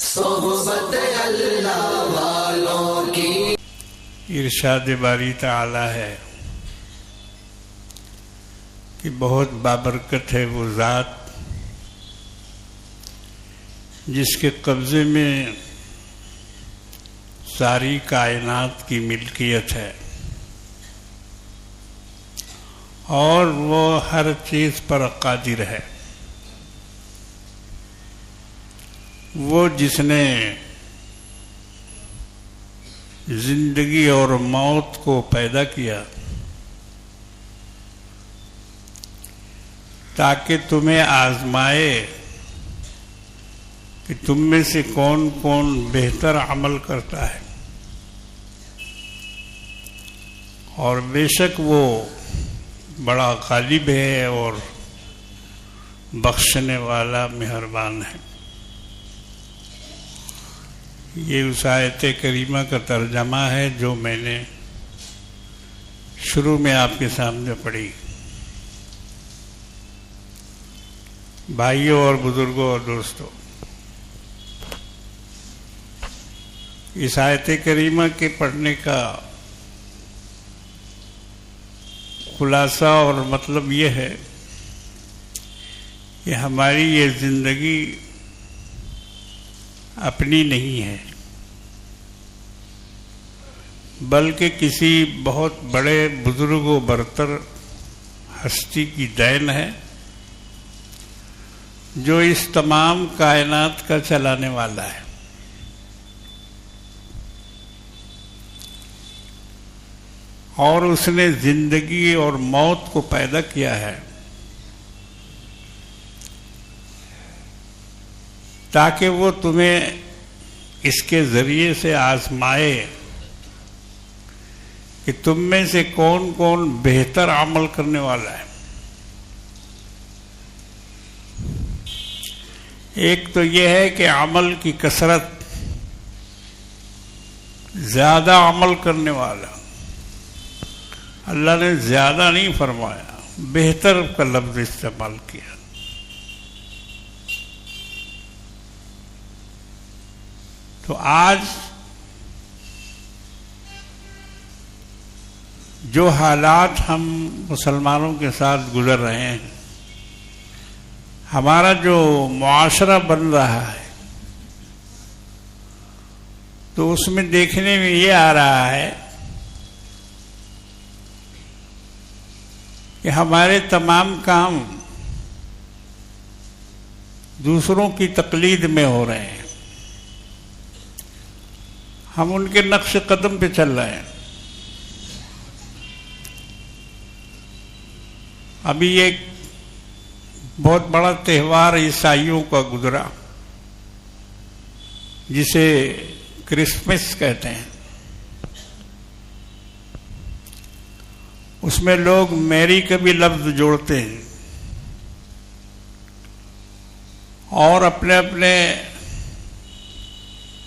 सोहबत अल्लाह वालों की। इरशाद बारी ताला है कि बहुत बाबरकत है वो ज़ात जिसके कब्ज़े में सारी कायनात की मिल्कियत है और वो हर चीज़ पर कादिर है। वो जिसने जिंदगी और मौत को पैदा किया ताकि तुम्हें आजमाए कि तुम में से कौन कौन बेहतर अमल करता है, और बेशक वो बड़ा गालिब है और बख्शने वाला मेहरबान है। ये उस आयत करीमा का तर्जमा है जो मैंने शुरू में आपके सामने पढ़ी। भाइयों और बुजुर्गों और दोस्तों, इस आयत करीमा के पढ़ने का खुलासा और मतलब ये है कि हमारी ये जिंदगी अपनी नहीं है, बल्कि किसी बहुत बड़े बुजुर्ग व बरतर हस्ती की देन है जो इस तमाम कायनात का चलाने वाला है। और उसने जिंदगी और मौत को पैदा किया है ताकि वो तुम्हें इसके जरिए से आजमाए कि तुम में से कौन कौन बेहतर अमल करने वाला है। एक तो यह है कि अमल की कसरत, ज्यादा अमल करने वाला। अल्लाह ने ज्यादा नहीं फरमाया, बेहतर का लफ्ज इस्तेमाल किया। तो आज जो हालात हम मुसलमानों के साथ गुजर रहे हैं, हमारा जो मुआशरा बन रहा है, तो उसमें देखने में ये आ रहा है कि हमारे तमाम काम दूसरों की तकलीद में हो रहे हैं। हम उनके नक्श कदम पे चल रहे हैं। अभी एक बहुत बड़ा त्यौहार ईसाइयों का गुजरा जिसे क्रिसमस कहते हैं। उसमें लोग मैरी का भी लफ्ज जोड़ते हैं और अपने अपने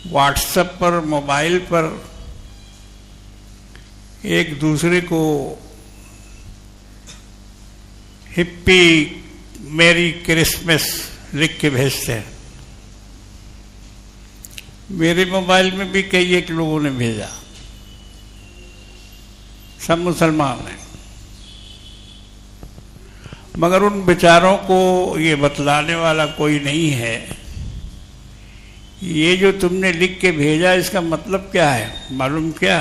व्हाट्सएप पर, मोबाइल पर एक दूसरे को हिप्पी मैरी क्रिसमस लिख के भेजते हैं। मेरे मोबाइल में भी कई एक लोगों ने भेजा, सब मुसलमान हैं, मगर उन बेचारों को ये बतलाने वाला कोई नहीं है ये जो तुमने लिख के भेजा इसका मतलब क्या है। मालूम क्या?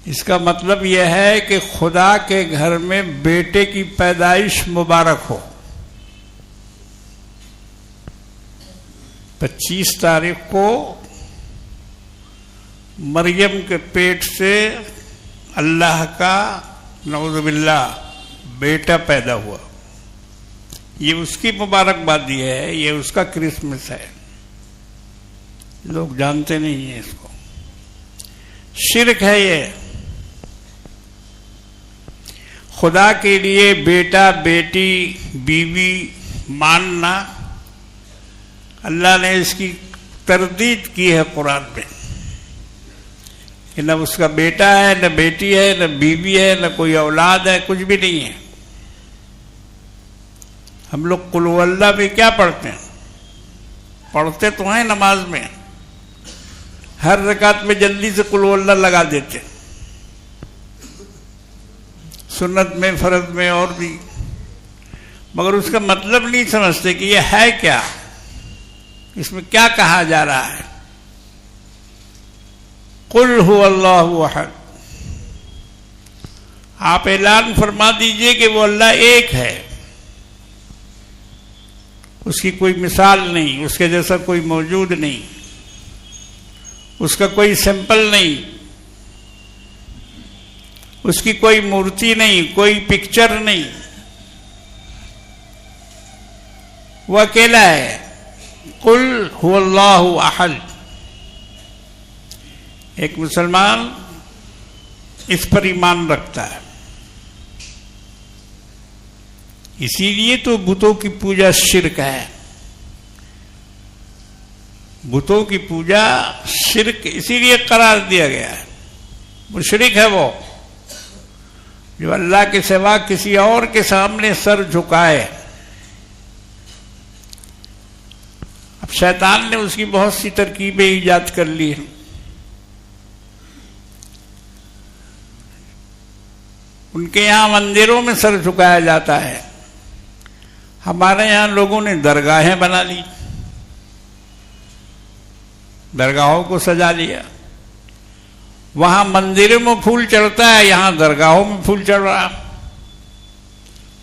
इसका मतलब यह है कि खुदा के घर में बेटे की पैदाइश मुबारक हो। 25 तारीख को मरियम के पेट से अल्लाह का नऊज़ुबिल्लाह बेटा पैदा हुआ। ये उसकी मुबारकबादी है, ये उसका क्रिसमस है। लोग जानते नहीं हैं इसको। शिर्क है ये। खुदा के लिए बेटा, बेटी, बीवी मानना, अल्लाह ने इसकी तरदीद की है कुरान में कि न उसका बेटा है, न बेटी है, न बीवी है, न कोई औलाद है, कुछ भी नहीं है। हम लोग कुल हुवल्लाह भी क्या पढ़ते हैं? पढ़ते तो हैं नमाज में, हर रकात में जल्दी से कुल हुवल्लाह लगा देते, सुन्नत में, फर्ज में और भी, मगर उसका मतलब नहीं समझते कि यह है क्या, इसमें क्या कहा जा रहा है। कुल हुवल्लाहु अहद, आप ऐलान फरमा दीजिए कि वो अल्लाह एक है, उसकी कोई मिसाल नहीं, उसके जैसा कोई मौजूद नहीं, उसका कोई सैंपल नहीं, उसकी कोई मूर्ति नहीं, कोई पिक्चर नहीं, वो अकेला है। कुल हुवल्लाहु अहद। एक मुसलमान इस पर ईमान रखता है, इसीलिए तो बुतों की पूजा शिर्क है। बुतों की पूजा शिर्क इसीलिए करार दिया गया है, मुशरिक है वो जो अल्लाह के सिवा किसी और के सामने सर झुकाए। अब शैतान ने उसकी बहुत सी तरकीबें ईजाद कर ली हैं। उनके यहां मंदिरों में सर झुकाया जाता है, हमारे यहां लोगों ने दरगाहें बना ली, दरगाहों को सजा लिया। वहां मंदिरों में फूल चढ़ता है, यहां दरगाहों में फूल चढ़ रहा,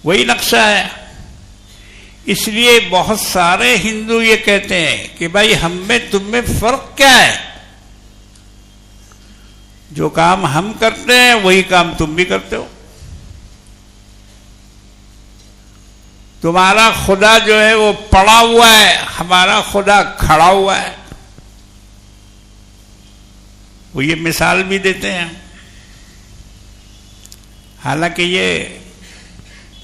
वही नक्शा है। इसलिए बहुत सारे हिंदू ये कहते हैं कि भाई हम में तुम में फर्क क्या है, जो काम हम करते हैं वही काम तुम भी करते हो। तुम्हारा खुदा जो है वो पड़ा हुआ है, हमारा खुदा खड़ा हुआ है। वो ये मिसाल भी देते हैं। हालांकि ये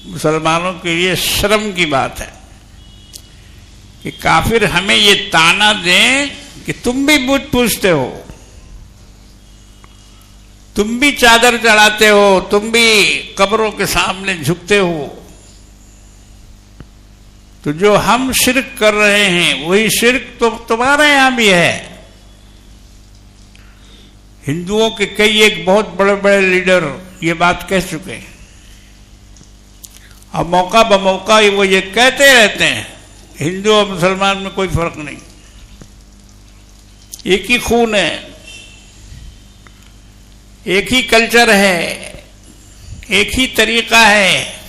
मुसलमानों के लिए शर्म की बात है कि काफिर हमें ये ताना दें कि तुम भी बुत पूजते हो, तुम भी चादर चढ़ाते हो, तुम भी कब्रों के सामने झुकते हो। तो जो हम शिर्क कर रहे हैं वही शिर्क तो तुम्हारे यहां भी है। हिंदुओं के कई एक बहुत बड़े बड़े लीडर ये बात कह चुके हैं, और मौका बमौका वो ये कहते रहते हैं हिंदू और मुसलमान में कोई फर्क नहीं, एक ही खून है, एक ही कल्चर है, एक ही तरीका है।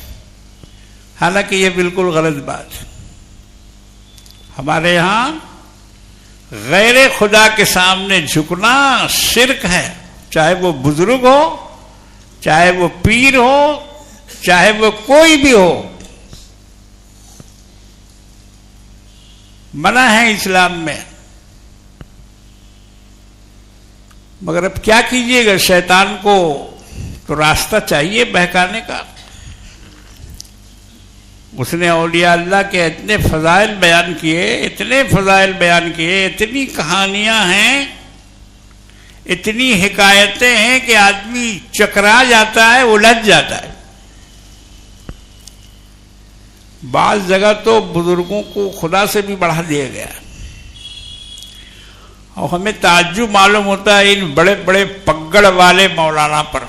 हालांकि ये बिल्कुल गलत बात है। हमारे यहां गैर खुदा के सामने झुकना शिर्क है, चाहे वो बुजुर्ग हो, चाहे वो पीर हो, चाहे वो कोई भी हो, मना है इस्लाम में। मगर अब क्या कीजिएगा, शैतान को तो रास्ता चाहिए बहकाने का। उसने औलिया अल्लाह के इतने फजाइल बयान किए, इतने फजाइल बयान किए, इतनी कहानियां हैं, इतनी हिकायतें हैं कि आदमी चकरा जाता है, उलझ जाता है। बाज़ जगह तो बुजुर्गों को खुदा से भी बढ़ा दिया गया, और हमें ताज्जुब मालूम होता है इन बड़े बड़े पगड़ वाले मौलाना पर,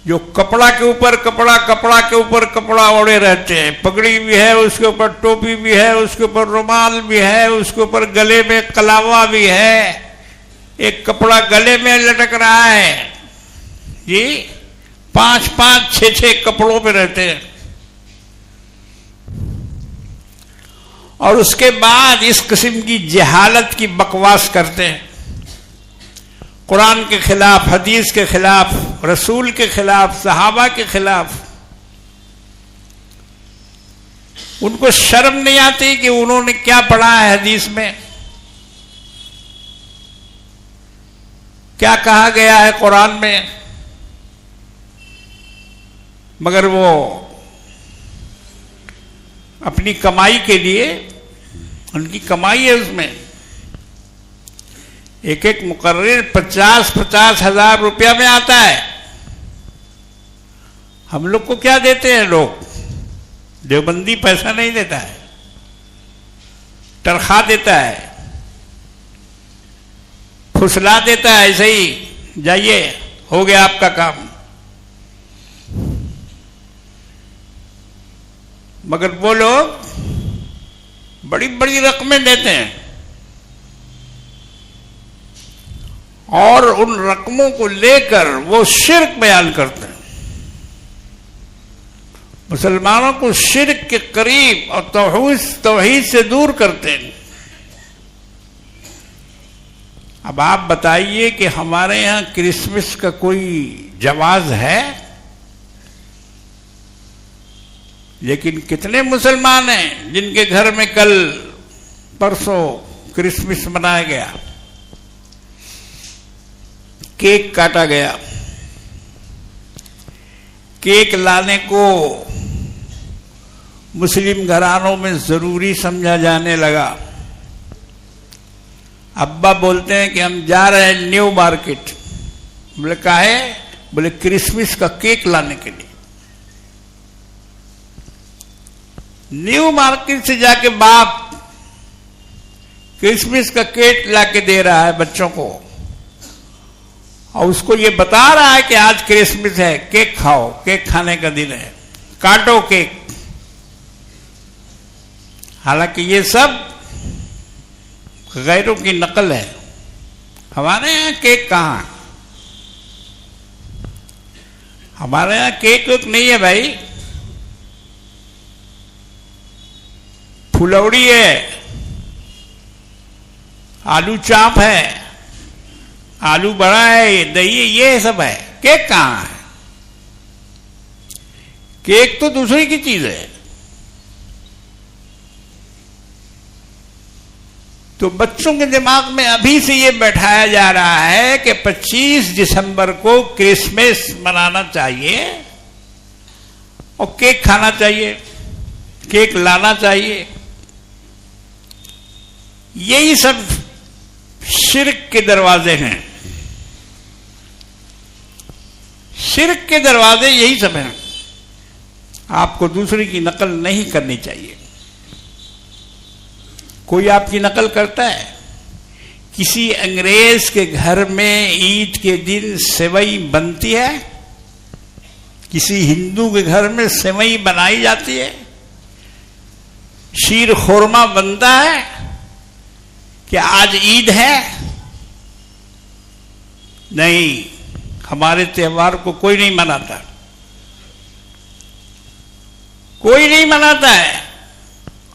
जो कपड़ा के ऊपर कपड़ा, कपड़ा के ऊपर कपड़ा ओढ़े रहते हैं। पगड़ी भी है, उसके ऊपर टोपी भी है, उसके ऊपर रुमाल भी है, उसके ऊपर गले में कलावा भी है, एक कपड़ा गले में लटक रहा है। जी 5-5, 6-6 कपड़ों पे रहते हैं, और उसके बाद इस किस्म की जहालत की बकवास करते हैं, कुरान के खिलाफ, हदीस के खिलाफ, रसूल के खिलाफ, सहाबा के खिलाफ। उनको शर्म नहीं आती कि उन्होंने क्या पढ़ा है हदीस में, क्या कहा गया है कुरान में। मगर वो अपनी कमाई के लिए, उनकी कमाई है उसमें, एक एक मुकर्रिर 50-50 हजार रुपया में आता है। हम लोग को क्या देते हैं लोग? देवबंदी पैसा नहीं देता है, तनख्वाह देता है, फुसला देता है, ऐसे ही जाइए हो गया आपका काम। मगर वो लोग बड़ी बड़ी रकमें देते हैं और उन रकमों को लेकर वो शिर्क बयान करते हैं, मुसलमानों को शिर्क के करीब और तौहीद से दूर करते हैं। अब आप बताइए कि हमारे यहां क्रिसमस का कोई जवाज है? लेकिन कितने मुसलमान हैं जिनके घर में कल परसों क्रिसमस मनाया गया, केक काटा गया, केक लाने को मुस्लिम घरानों में जरूरी समझा जाने लगा। अब्बा बोलते हैं कि हम जा रहे हैं न्यू मार्केट। बोले काहे? बोले क्रिसमस का केक लाने के लिए। न्यू मार्केट से जाके बाप क्रिसमस का केक लाके दे रहा है बच्चों को और उसको ये बता रहा है कि आज क्रिसमस है, केक खाओ, केक खाने का दिन है, काटो केक। हालांकि ये सब गैरों की नकल है। हमारे यहां केक कहां? हमारे यहां केक वेक नहीं है भाई, फुलौड़ी है, आलू चाप है, आलू बड़ा है, दही है, ये सब है। केक कहां है? केक तो दूसरी की चीज है। तो बच्चों के दिमाग में अभी से ये बैठाया जा रहा है कि 25 दिसंबर को क्रिसमस मनाना चाहिए और केक खाना चाहिए, केक लाना चाहिए। यही सब शिर्क के दरवाजे हैं, शिर्क के दरवाजे यही सब हैं। आपको दूसरे की नकल नहीं करनी चाहिए। कोई आपकी नकल करता है? किसी अंग्रेज के घर में ईद के दिन सेवई बनती है? किसी हिंदू के घर में सेवई बनाई जाती है? शीर खोरमा बनता है कि आज ईद है? नहीं, हमारे त्योहार को कोई नहीं मनाता, कोई नहीं मनाता है।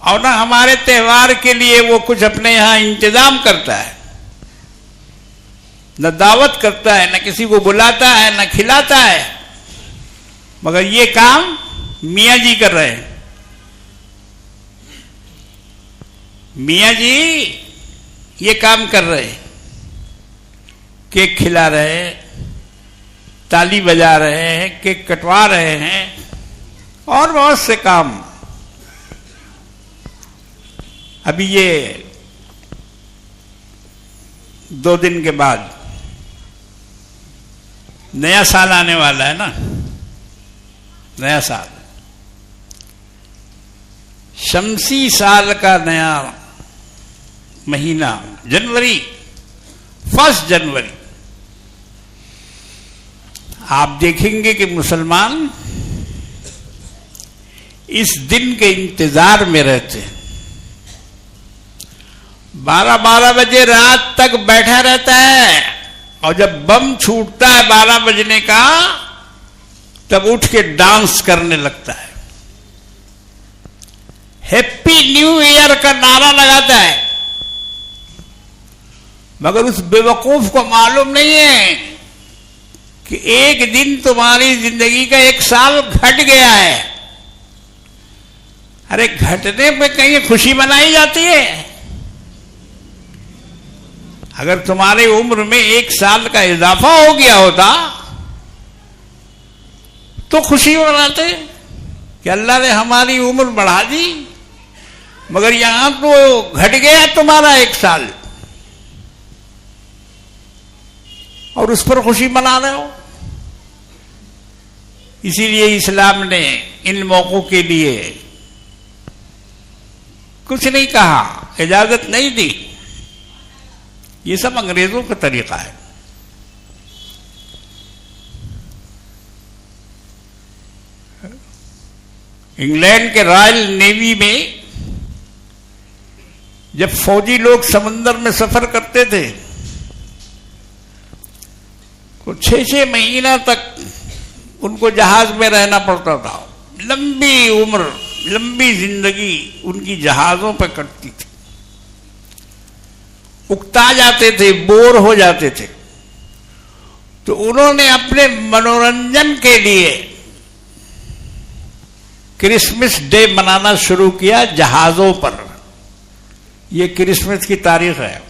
और ना हमारे त्योहार के लिए वो कुछ अपने यहां इंतजाम करता है, न दावत करता है, न किसी को बुलाता है, न खिलाता है। मगर ये काम मियां जी कर रहे हैं। मियां जी ये काम कर रहे हैं, केक खिला रहे हैं, ताली बजा रहे हैं, केक कटवा रहे हैं और बहुत से काम। अभी ये 2 दिन के बाद नया साल आने वाला है ना, नया साल, शमसी साल का नया महीना जनवरी, 1 जनवरी। आप देखेंगे कि मुसलमान इस दिन के इंतजार में रहते हैं। 12-12 बजे रात तक बैठा रहता है और जब बम छूटता है 12 बजने का, तब उठ के डांस करने लगता है, हैप्पी न्यू ईयर का नारा लगाता है। मगर उस बेवकूफ को मालूम नहीं है कि एक दिन तुम्हारी जिंदगी का 1 साल घट गया है। अरे घटने पे कहीं खुशी मनाई जाती है? अगर तुम्हारी उम्र में 1 साल का इजाफा हो गया होता तो खुशी मनाते कि अल्लाह ने हमारी उम्र बढ़ा दी। मगर यहां तो घट गया तुम्हारा 1 साल और उस पर खुशी मना रहे हो। इसीलिए इस्लाम ने इन मौकों के लिए कुछ नहीं कहा, इजाजत नहीं दी। ये सब अंग्रेजों का तरीका है। इंग्लैंड के रॉयल नेवी में जब फौजी लोग समुद्र में सफर करते थे तो 6-6 महीना तक उनको जहाज में रहना पड़ता था। लंबी उम्र, लंबी जिंदगी उनकी जहाजों पर कटती थी। उकता जाते थे, बोर हो जाते थे। तो उन्होंने अपने मनोरंजन के लिए क्रिसमस डे मनाना शुरू किया जहाजों पर। यह क्रिसमस की तारीख है।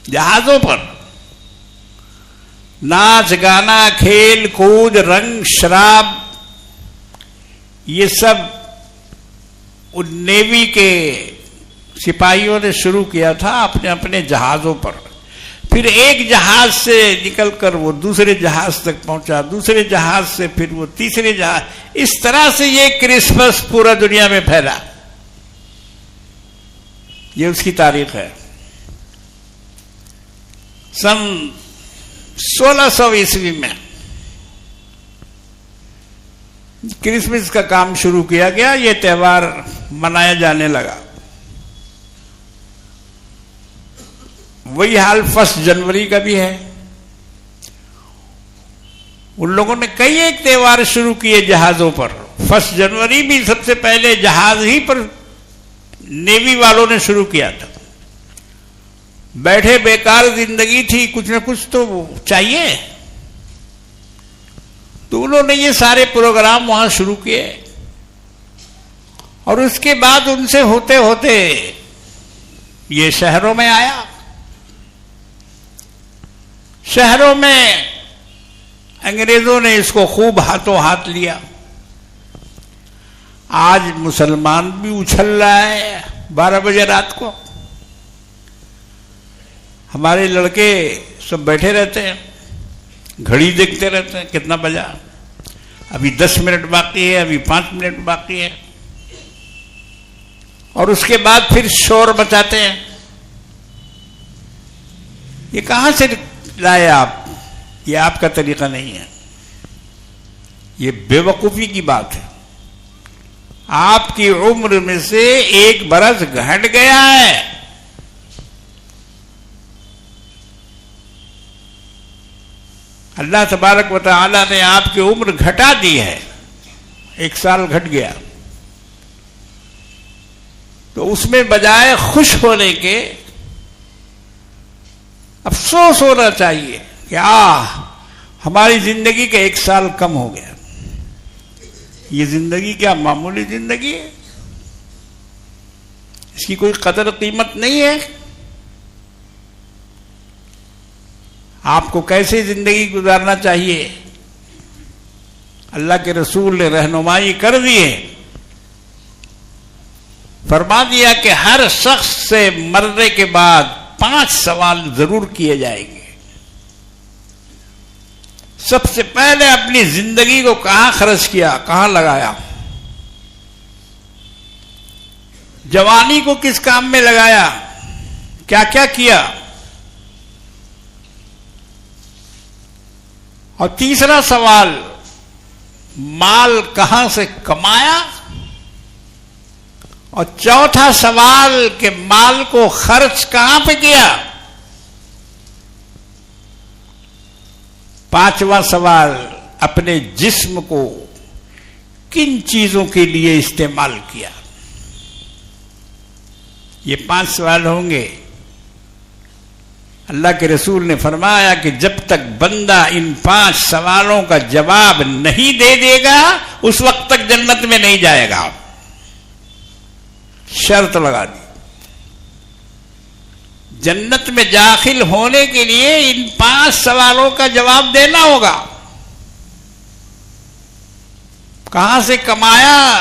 जहाजों पर नाच गाना, खेल कूद, रंग शराब, ये सब उन नेवी के सिपाहियों ने शुरू किया था अपने अपने जहाजों पर। फिर एक जहाज से निकलकर वो दूसरे जहाज तक पहुंचा, दूसरे जहाज से फिर वो तीसरे जहाज। इस तरह से ये क्रिसमस पूरा दुनिया में फैला। ये उसकी तारीख है। सन 1600 ईस्वी में क्रिसमस का काम शुरू किया गया। ये त्योहार मनाया जाने लगा। वही हाल 1 जनवरी का भी है। उन लोगों ने कई एक त्योहार शुरू किए जहाजों पर। 1 जनवरी भी सबसे पहले जहाज ही पर नेवी वालों ने शुरू किया था। बैठे बेकार जिंदगी थी, कुछ ना कुछ तो चाहिए, तो उन्होंने ये सारे प्रोग्राम वहां शुरू किए। और उसके बाद उनसे होते होते ये शहरों में आया। शहरों में अंग्रेजों ने इसको खूब हाथों हाथ लिया। आज मुसलमान भी उछल रहा है 12 बजे रात को। हमारे लड़के सब बैठे रहते हैं, घड़ी देखते रहते हैं, कितना बजा, अभी 10 मिनट बाकी है, अभी 5 मिनट बाकी है। और उसके बाद फिर शोर मचाते हैं। ये कहां से लाए आप? ये आपका तरीका नहीं है। ये बेवकूफी की बात है। आपकी उम्र में से 1 बरस घट गया है। अल्लाह तबारक व तआला ने आपकी उम्र घटा दी है। 1 साल घट गया। तो उसमें बजाय खुश होने के अफसोस होना चाहिए कि हमारी जिंदगी का 1 साल कम हो गया। ये जिंदगी क्या मामूली जिंदगी है? इसकी कोई कदर कीमत नहीं है। आपको कैसे जिंदगी गुजारना चाहिए अल्लाह के रसूल ने रहनुमाई कर दी है। फरमा दिया कि हर शख्स से मरने के बाद 5 सवाल जरूर किए जाएंगे। सबसे पहले अपनी जिंदगी को कहां खर्च किया, कहां लगाया, जवानी को किस काम में लगाया, क्या क्या किया। और तीसरा सवाल, माल कहां से कमाया। और चौथा सवाल कि माल को खर्च कहां पे किया। 5वां सवाल, अपने जिस्म को किन चीजों के लिए इस्तेमाल किया। ये 5 सवाल होंगे। अल्लाह के रसूल ने फरमाया कि जब तक बंदा इन 5 सवालों का जवाब नहीं दे देगा उस वक्त तक जन्नत में नहीं जाएगा। शर्त लगा दी। जन्नत में दाखिल होने के लिए इन 5 सवालों का जवाब देना होगा। कहां से कमाया,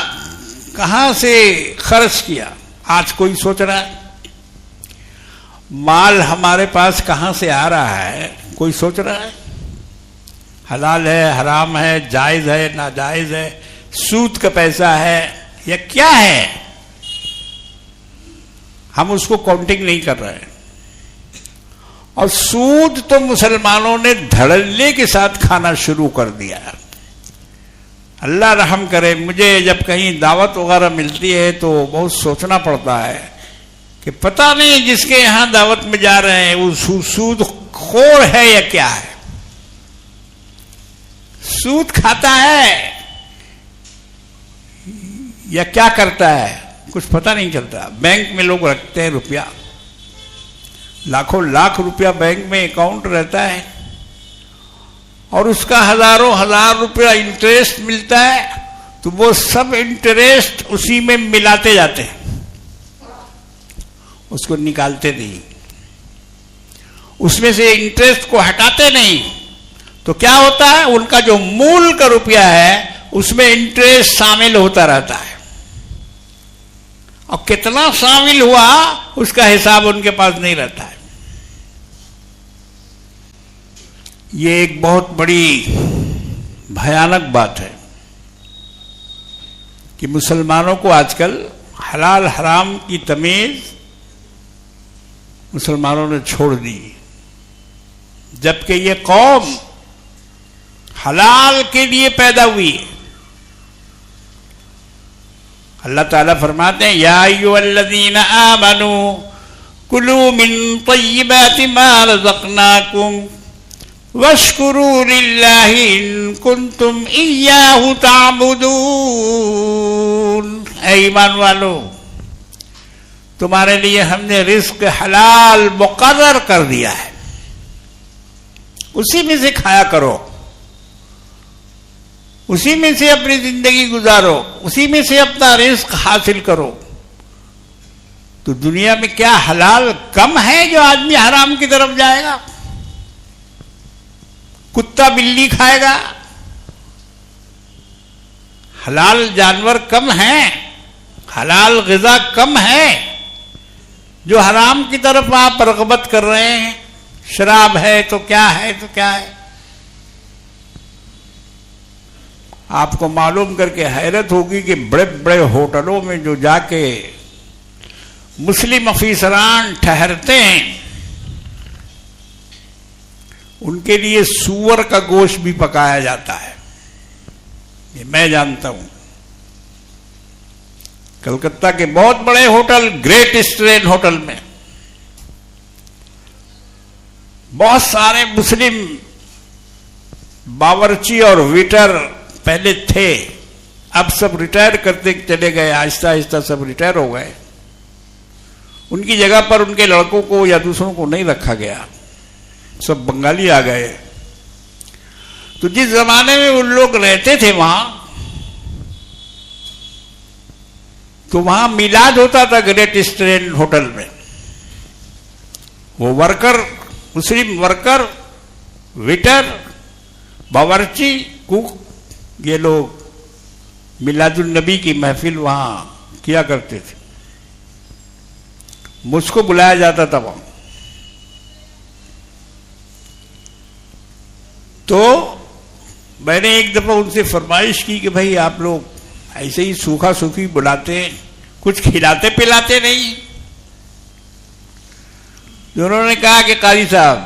कहां से खर्च किया। आज कोई सोच रहा है माल हमारे पास कहां से आ रहा है, कोई सोच रहा है। हलाल है, हराम है, जायज है, नाजायज है, सूद का पैसा है या क्या है, हम उसको काउंटिंग नहीं कर रहे हैं। और सूद तो मुसलमानों ने धड़ल्ले के साथ खाना शुरू कर दिया। अल्लाह रहम करे, मुझे जब कहीं दावत वगैरह मिलती है तो बहुत सोचना पड़ता है कि पता नहीं जिसके यहां दावत में जा रहे हैं वो सूद खोर है या क्या है। सूद खाता है या क्या करता है कुछ पता नहीं चलता। बैंक में लोग रखते हैं रुपया, लाखों लाख रुपया बैंक में अकाउंट रहता है और उसका हजारों हजार रुपया इंटरेस्ट मिलता है, तो वो सब इंटरेस्ट उसी में मिलाते जाते हैं, उसको निकालते नहीं, उसमें से इंटरेस्ट को हटाते नहीं। तो क्या होता है, उनका जो मूल का रुपया है उसमें इंटरेस्ट शामिल होता रहता है और कितना शामिल हुआ उसका हिसाब उनके पास नहीं रहता है। ये एक बहुत बड़ी भयानक बात है कि मुसलमानों को आजकल हलाल हराम की तमीज मुसलमानों ने छोड़ दी, जबकि ये कौम हलाल के लिए पैदा हुई है। अल्लाह ताला फरमाते हैं, या अय्युहल्लज़ीना आमनू कुलू मिन तय्यिबाति मा रज़क़नाकुम वश्कुरू लिल्लाहि इन कुंतुम इय्याहु ताबुदून। ऐ ईमान वालो, तुम्हारे लिए हमने रिस्क हलाल मुकर्रर कर दिया है, उसी में से खाया करो, उसी में से अपनी जिंदगी गुजारो, उसी में से अपना रिस्क हासिल करो। तो दुनिया में क्या हलाल कम है जो आदमी हराम की तरफ जाएगा? कुत्ता बिल्ली खाएगा? हलाल जानवर कम है, हलाल ग़िज़ा कम है जो हराम की तरफ आप रग़बत कर रहे हैं। शराब है तो क्या है, तो क्या है? आपको मालूम करके हैरत होगी कि बड़े बड़े होटलों में जो जाके मुस्लिम अफीसरान ठहरते हैं उनके लिए सूअर का गोश्त भी पकाया जाता है, ये मैं जानता हूं। कलकत्ता के बहुत बड़े होटल, ग्रेट ईस्टर्न होटल में बहुत सारे मुस्लिम बावर्ची और वेटर पहले थे, अब सब रिटायर करते चले गए, आहिस्ता आहिस्ता सब रिटायर हो गए। उनकी जगह पर उनके लड़कों को या दूसरों को नहीं रखा गया, सब बंगाली आ गए। तो जिस जमाने में उन लोग रहते थे वहां, तो वहां मिलाद होता था ग्रेट ईस्टर्न होटल में। वो वर्कर, मुस्लिम वर्कर, वेटर, बावर्ची, कुक, ये लोग मिलादुल नबी की महफिल वहां किया करते थे। मुझको बुलाया जाता था वहां। तो मैंने एक दफा उनसे फरमाइश की कि भाई आप लोग ऐसे ही सूखा सूखी बुलाते, कुछ खिलाते पिलाते नहीं। उन्होंने कहा कि कारी साहब,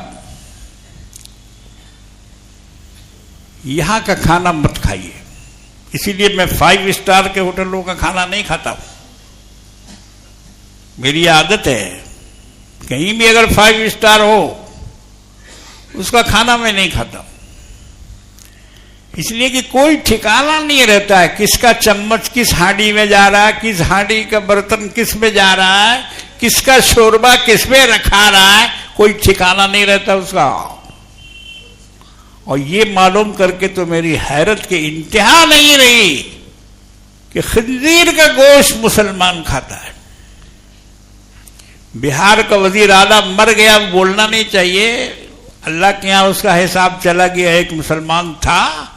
यहां का खाना मत खाइए, इसीलिए मैं 5 स्टार के होटलों का खाना नहीं खाता हूं। मेरी आदत है कहीं भी अगर 5 स्टार हो उसका खाना मैं नहीं खाता हूं, इसलिए कि कोई ठिकाना नहीं रहता है किसका चम्मच किस हांडी में जा रहा है, किस हांडी का बर्तन किस में जा रहा है, किसका शोरबा किस में रखा रहा है, कोई ठिकाना नहीं रहता उसका। और ये मालूम करके तो मेरी हैरत की इंतहा नहीं रही कि खंजीर का गोश्त मुसलमान खाता है। बिहार का वजीर आला मर गया, बोलना नहीं चाहिए, अल्लाह के यहां उसका हिसाब चला गया। एक मुसलमान था,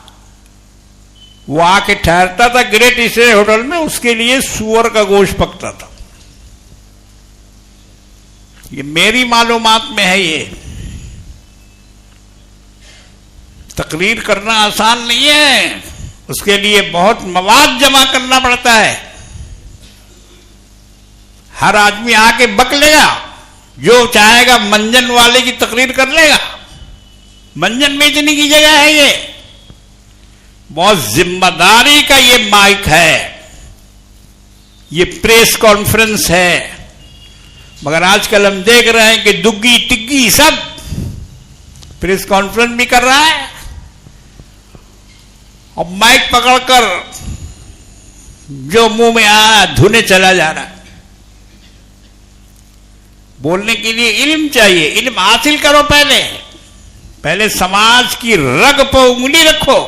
वो आके ठहरता था ग्रेट ईस्टर्न होटल में, उसके लिए सूअर का गोश्त पकता था। ये मेरी मालूमात में है। ये तकरीर करना आसान नहीं है, उसके लिए बहुत मवाद जमा करना पड़ता है। हर आदमी आके बक लेगा, जो चाहेगा मंजन वाले की तकरीर कर लेगा। मंजन बेचने की जगह है ये, बहुत जिम्मेदारी का ये माइक है, ये प्रेस कॉन्फ्रेंस है। मगर आजकल हम देख रहे हैं कि दुग्गी टिग्गी सब प्रेस कॉन्फ्रेंस भी कर रहा है और माइक पकड़कर जो मुंह में आया धुने चला जा रहा है। बोलने के लिए इल्म चाहिए, इल्म हासिल करो। पहले समाज की रग पर उंगली रखो,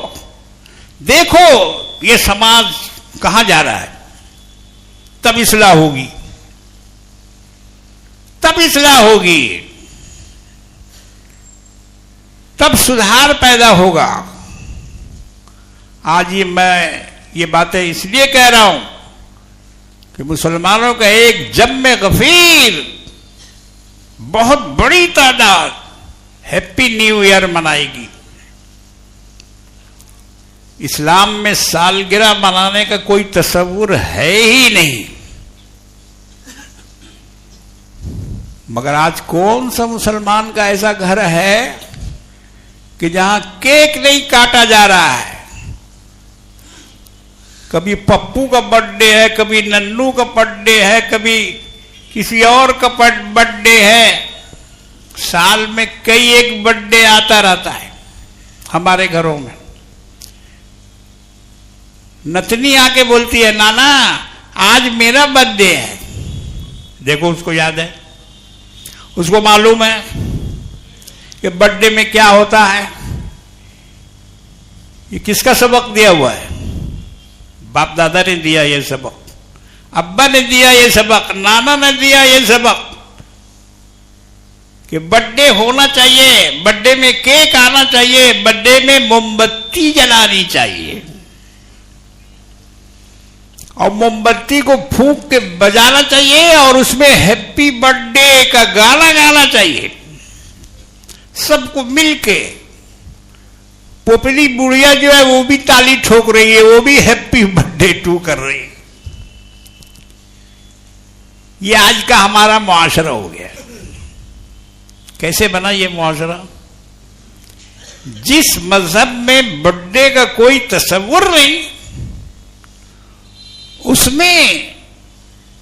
देखो ये समाज कहां जा रहा है, तब इस्लाह होगी, तब इस्लाह होगी, तब सुधार पैदा होगा। आज ये बातें इसलिए कह रहा हूं कि मुसलमानों का एक जम्मे गफीर बहुत बड़ी तादाद हैप्पी न्यू ईयर मनाएगी। इस्लाम में सालगिरह मनाने का कोई तस्वुर है ही नहीं। मगर आज कौन सा मुसलमान का ऐसा घर है कि जहां केक नहीं काटा जा रहा है। कभी पप्पू का बर्थडे है, कभी नन्नू का बर्थडे है, कभी किसी और का बर्थडे है। साल में कई एक बर्थडे आता रहता है हमारे घरों में। नतनी आके बोलती है, नाना आज मेरा बर्थडे है। देखो उसको याद है, उसको मालूम है कि बर्थडे में क्या होता है। ये किसका सबक दिया हुआ है? बाप दादा ने दिया ये सबक, अब्बा ने दिया ये सबक, नाना ने दिया ये सबक कि बर्थडे होना चाहिए, बर्थडे में केक आना चाहिए, बर्थडे में मोमबत्ती जलानी चाहिए और मोमबत्ती को फूंक के बजाना चाहिए और उसमें हैप्पी बर्थडे का गाना गाना चाहिए। सबको मिलके, पोपली बुढ़िया जो है वो भी ताली ठोक रही है, वो भी हैप्पी बर्थडे टू कर रही है। ये आज का हमारा मुआशरा हो गया। कैसे बना ये मुआशरा? जिस मजहब में बर्थडे का कोई तस्वुर नहीं, उसमें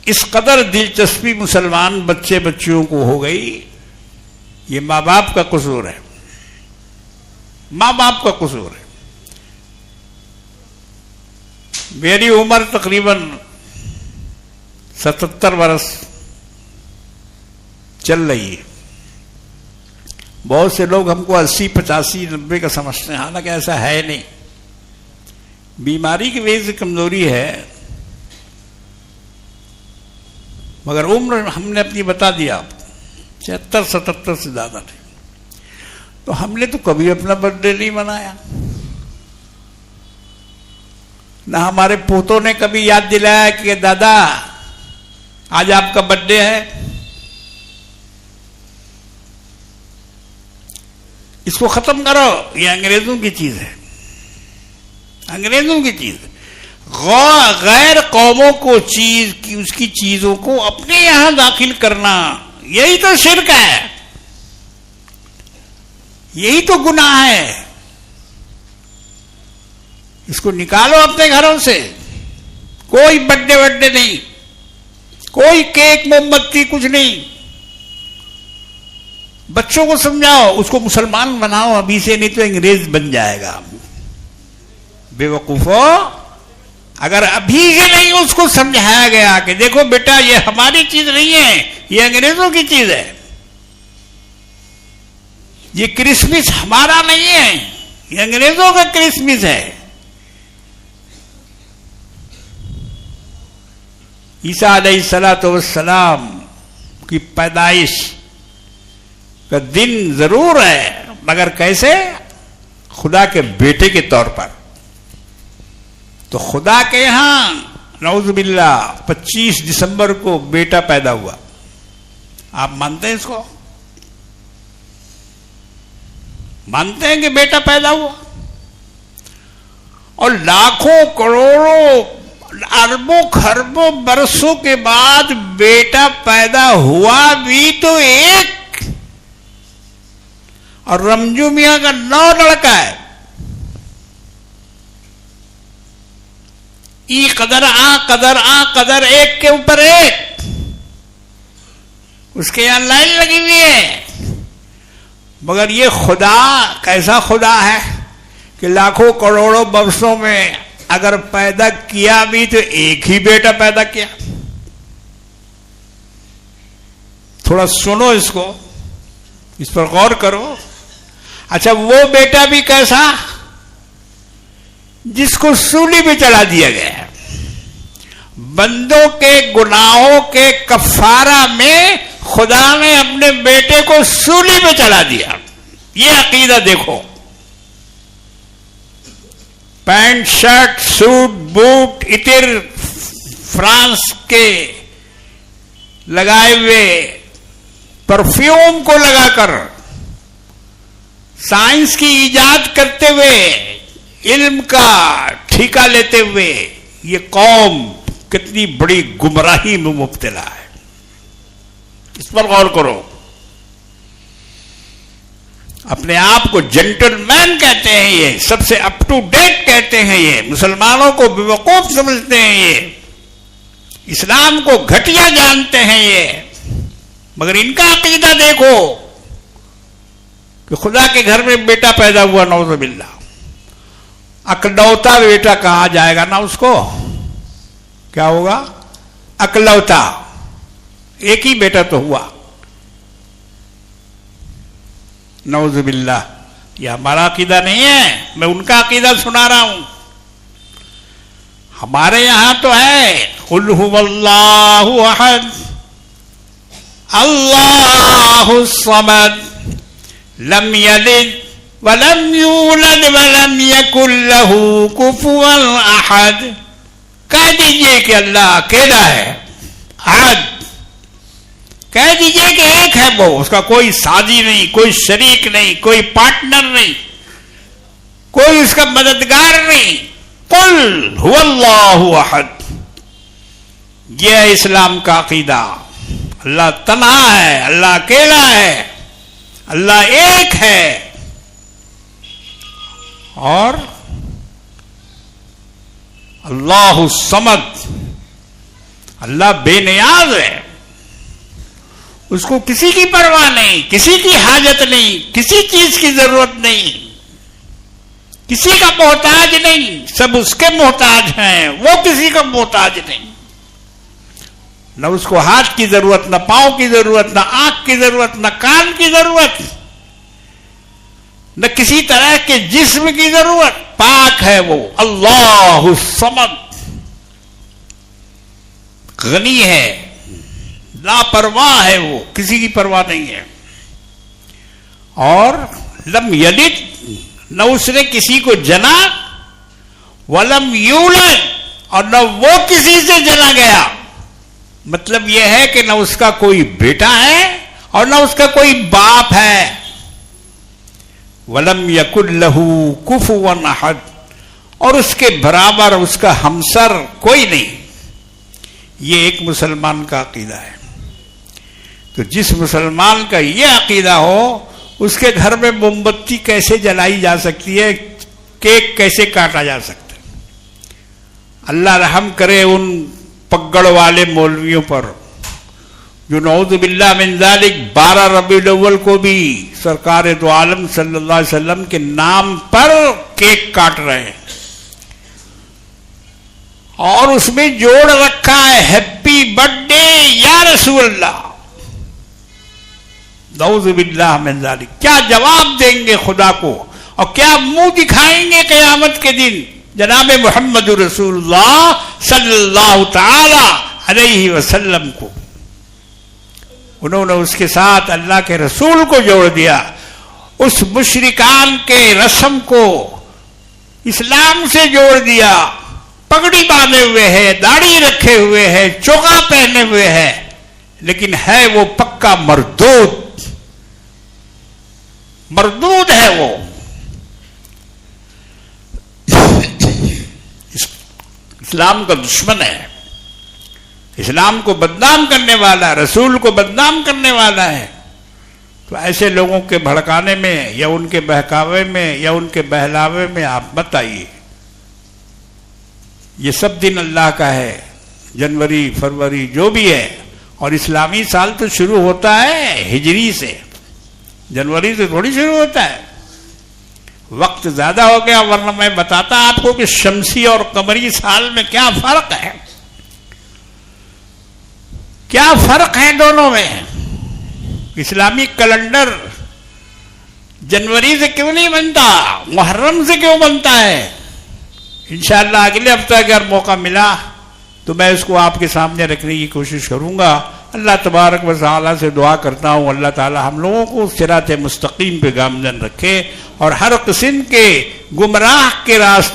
इस कदर दिलचस्पी मुसलमान बच्चे बच्चियों को हो गई। ये माँ बाप का कसूर है, माँ बाप का कसूर है। मेरी उम्र तकरीबन 77 वर्ष चल रही है। बहुत से लोग हमको 80, 85, 90 का समझते हैं, हालांकि ऐसा है नहीं। बीमारी की वजह से कमजोरी है, मगर उम्र हमने अपनी बता दिया 76, 77 से ज्यादा नहीं। तो हमने तो कभी अपना बर्थडे नहीं मनाया, ना हमारे पोतों ने कभी याद दिलाया कि दादा आज आपका बर्थडे है। इसको खत्म करो, ये अंग्रेजों की चीज है, अंग्रेजों की चीज है। गैर कौमों को चीज की, उसकी चीजों को अपने यहां दाखिल करना, यही तो शिर्क है, यही तो गुनाह है। इसको निकालो अपने घरों से। कोई बर्थडे नहीं, कोई केक मोमबत्ती कुछ नहीं। बच्चों को समझाओ, उसको मुसलमान बनाओ अभी से, नहीं तो अंग्रेज बन जाएगा। बेवकूफो, अगर अभी से नहीं उसको समझाया गया कि देखो बेटा ये हमारी चीज नहीं है, ये अंग्रेजों की चीज है, ये क्रिसमस हमारा नहीं है, ये अंग्रेजों का क्रिसमस है। ईसा अलैहिस्सलाम की पैदाइश का दिन जरूर है, मगर कैसे? खुदा के बेटे के तौर पर। तो खुदा के यहां नऊजुबिल्लाह 25 दिसंबर को बेटा पैदा हुआ। आप मानते हैं इसको? मानते हैं कि बेटा पैदा हुआ, और लाखों करोड़ों अरबों खरबों बरसों के बाद बेटा पैदा हुआ भी तो एक, और रमजू मियां का 9 लड़का है। ई कदर आ कदर एक के ऊपर एक, उसके यहां लाइन लगी हुई है। मगर ये खुदा कैसा खुदा है कि लाखों करोड़ों वर्षों में अगर पैदा किया भी तो एक ही बेटा पैदा किया। थोड़ा सुनो इसको, इस पर गौर करो। अच्छा, वो बेटा भी कैसा, जिसको सूली पे चढ़ा दिया गया है। बंदों के गुनाहों के कफारा में खुदा ने अपने बेटे को सूली पे चढ़ा दिया। ये अकीदा देखो, पैंट शर्ट सूट बूट इतिर फ्रांस के लगाए हुए परफ्यूम को लगाकर, साइंस की इजाद करते हुए, इल्म का ठेका लेते हुए, ये कौम कितनी बड़ी गुमराही में मुब्तला है। इस पर गौर करो। अपने आप को जेंटलमैन कहते हैं, ये सबसे अप टू डेट कहते हैं, ये मुसलमानों को बेवकूफ समझते हैं, ये इस्लाम को घटिया जानते हैं ये। मगर इनका अकीदा देखो कि खुदा के घर में बेटा पैदा हुआ, नौज़ुबिल्लाह, अकलौता बेटा कहा जाएगा ना उसको, क्या होगा, अकलौता, एक ही बेटा तो हुआ, नौज़ुबिल्लाह। यह हमारा अकीदा नहीं है, मैं उनका अकीदा सुना रहा हूं। हमारे यहां तो है कुल हुवल्लाहु अहद अल्लाहु समद लम यलिद वलम यूलद वलम यकुल लहू कुफुवन अहद। कह दीजिए कि अल्लाह अकेला है, अहद, कह दीजिए कि एक है वो, उसका कोई साजी नहीं, कोई शरीक नहीं, कोई पार्टनर नहीं, कोई उसका मददगार नहीं। कुल हुवल्लाहु अहद, यह है इस्लाम का अकीदा। अल्लाह तन्हा है, अल्लाह अकेला है, अल्लाह एक है, और अल्लाहु समद, अल्लाह बेनियाज है, उसको किसी की परवाह नहीं, किसी की हाजत नहीं, किसी चीज की जरूरत नहीं, किसी का मोहताज नहीं, सब उसके मोहताज हैं, वो किसी का मोहताज नहीं। न उसको हाथ की जरूरत, न पांव की जरूरत, न आंख की जरूरत, न कान की जरूरत, न किसी तरह के जिस्म की जरूरत। पाक है वो, अल्लाहु समद, गनी है, लापरवाह है वो, किसी की परवाह नहीं है। और लम यलिद, न उसने किसी को जना, वलम यूलद, और न वो किसी से जना गया। मतलब यह है कि न उसका कोई बेटा है और न उसका कोई बाप है। वलम यकुल लहू कुफुवन अहद, और उसके बराबर उसका हमसर कोई नहीं। ये एक मुसलमान का अकीदा है। तो जिस मुसलमान का ये अकीदा हो, उसके घर में मोमबत्ती कैसे जलाई जा सकती है, केक कैसे काटा जा सकता है। अल्लाह रहम करे उन पगड़ वाले मौलवियों पर जो नऊज़ुबिल्लाह मिन ज़ालिक 12 रबीउल अव्वल को भी सरकार दो आलम सल्लल्लाहु अलैहि वसल्लम के नाम पर केक काट रहे हैं, और उसमें जोड़ रखा है हैप्पी बर्थडे या रसूलल्लाह। नऊज़ुबिल्लाह मिन ज़ालिक। क्या जवाब देंगे खुदा को, और क्या मुंह दिखाएंगे क़यामत के दिन जनाब मुहम्मद रसूलुल्लाह सल्लल्लाहु ताला अलैहि वसल्लम को। उन्होंने उसके साथ अल्लाह के रसूल को जोड़ दिया। उस मुशरिकान के रस्म को इस्लाम से जोड़ दिया। पगड़ी बांधे हुए है, दाढ़ी रखे हुए है, चोगा पहने हुए है, लेकिन है वो पक्का मरदूद। मरदूद है वो। इस्लाम का दुश्मन है, इस्लाम को बदनाम करने वाला, रसूल को बदनाम करने वाला है। तो ऐसे लोगों के भड़काने में या उनके बहकावे में या उनके बहलावे में आप मत आइए। ये सब दिन अल्लाह का है, जनवरी फरवरी जो भी है। और इस्लामी साल तो शुरू होता है हिजरी से, जनवरी से थोड़ी शुरू होता है। वक्त ज्यादा हो गया, वरना मैं बताता आपको कि शमसी और कमरी साल में क्या फर्क है, क्या फर्क है दोनों में। इस्लामिक कैलेंडर जनवरी से क्यों नहीं बनता, मुहर्रम से क्यों बनता है। इंशाअल्लाह अगले हफ्ते अगर मौका मिला तो मैं इसको आपके सामने रखने की कोशिश करूंगा। अल्लाह तबारक व तआला से दुआ करता हूँ, अल्लाह ताला हम लोगों को सिरात मुस्तकीम पे गामजन रखे और हर किस्म के गुमराह के रास्ते